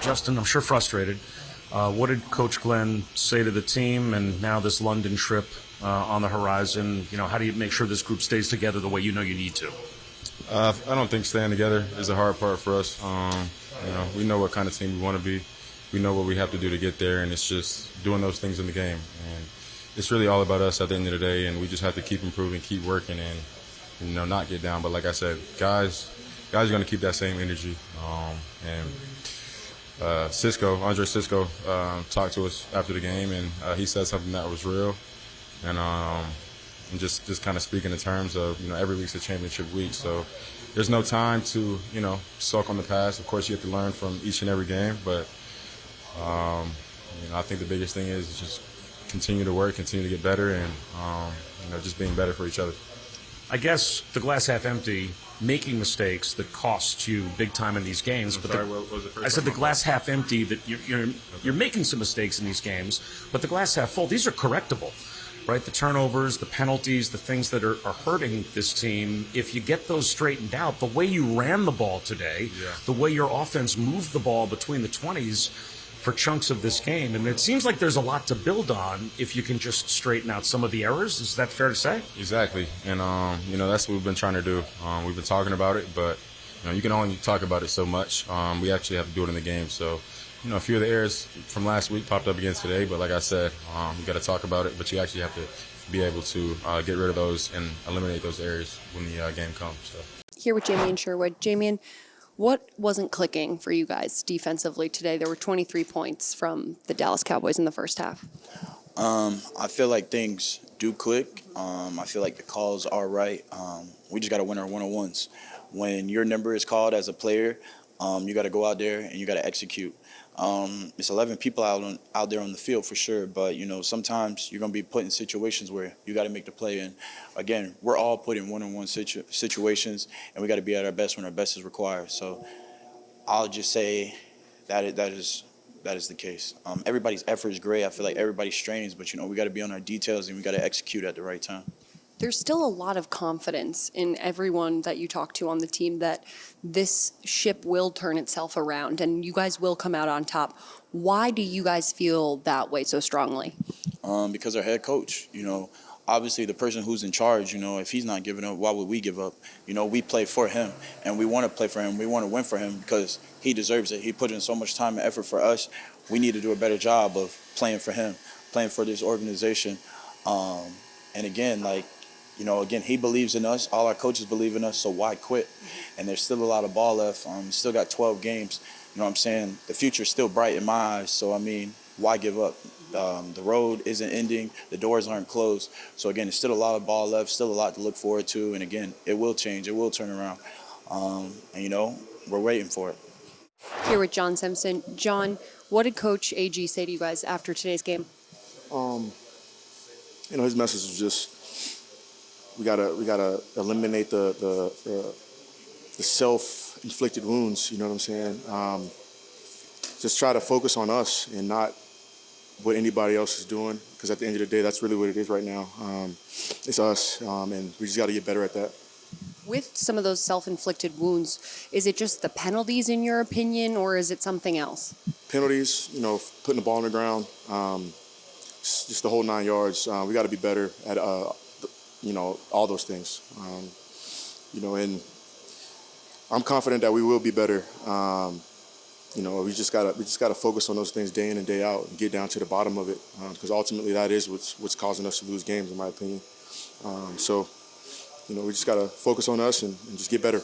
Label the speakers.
Speaker 1: Justin, I'm sure frustrated. What did Coach Glenn say to the team, and now this London trip on the horizon? How do you make sure this group stays together the way you know you need to?
Speaker 2: I don't think staying together is the hard part for us. We know what kind of team we want to be. We know what we have to do to get there, and it's just doing those things in the game. And it's really all about us at the end of the day, and we just have to keep improving, keep working, and not get down. But like I said, guys are going to keep that same energy. Andre Cisco, talked to us after the game, and he said something that was real. And just kind of speaking in terms of, every week's a championship week. So there's no time to, sulk on the past. Of course, you have to learn from each and every game. But, I think the biggest thing is just continue to work, continue to get better, and, just being better for each other.
Speaker 1: I guess the glass half empty, making mistakes that cost you big time in these games.
Speaker 2: What was the first
Speaker 1: I said the glass half empty, that you're making some mistakes in these games, but the glass half full, these are correctable, right? The turnovers, the penalties, the things that are hurting this team. If you get those straightened out, the way you ran the ball today, the way your offense moved the ball between the 20s for chunks of this game, and it seems like there's a lot to build on if you can just straighten out some of the errors. Is that fair to say?
Speaker 2: Exactly, and that's what we've been trying to do. We've been talking about it, but you can only talk about it so much. We actually have to do it in the game. So, a few of the errors from last week popped up again today, but like I said, we got to talk about it. But you actually have to be able to get rid of those and eliminate those areas when the game comes. So.
Speaker 3: Here with Jamien Sherwood. Jamien, what wasn't clicking for you guys defensively today? There were 23 points from the Dallas Cowboys in the first half.
Speaker 4: I feel like things do click. I feel like the calls are right. We just got to win our one-on-ones. When your number is called as a player, you got to go out there and you got to execute. It's 11 people out there on the field for sure, but sometimes you're gonna be put in situations where you got to make the play. And again, we're all put in one-on-one situations, and we got to be at our best when our best is required. So I'll just say that is the case. Everybody's effort is great. I feel like everybody strains, but we got to be on our details and we got to execute at the right time.
Speaker 3: There's still a lot of confidence in everyone that you talk to on the team that this ship will turn itself around and you guys will come out on top. Why do you guys feel that way so strongly?
Speaker 4: Because our head coach, obviously the person who's in charge, if he's not giving up, why would we give up? We play for him, and we want to play for him. We want to win for him because he deserves it. He put in so much time and effort for us. We need to do a better job of playing for him, playing for this organization. And again, again, he believes in us. All our coaches believe in us, so why quit? And there's still a lot of ball left. Still got 12 games. You know what I'm saying? The future's still bright in my eyes, so, why give up? The road isn't ending. The doors aren't closed. So, again, there's still a lot of ball left, still a lot to look forward to. And, again, it will change. It will turn around. We're waiting for it.
Speaker 3: Here with John Simpson. John, what did Coach AG say to you guys after today's game?
Speaker 5: His message was just, we gotta eliminate the self-inflicted wounds. You know what I'm saying? Just try to focus on us and not what anybody else is doing. Because at the end of the day, that's really what it is right now. It's us, and we just got to get better at that.
Speaker 3: With some of those self-inflicted wounds, is it just the penalties in your opinion, or is it something else?
Speaker 5: Penalties, putting the ball on the ground, just the whole 9 yards. We got to be better at all those things. And I'm confident that we will be better. We just gotta focus on those things day in and day out and get down to the bottom of it, because ultimately that is what's causing us to lose games, in my opinion. We just gotta focus on us and just get better.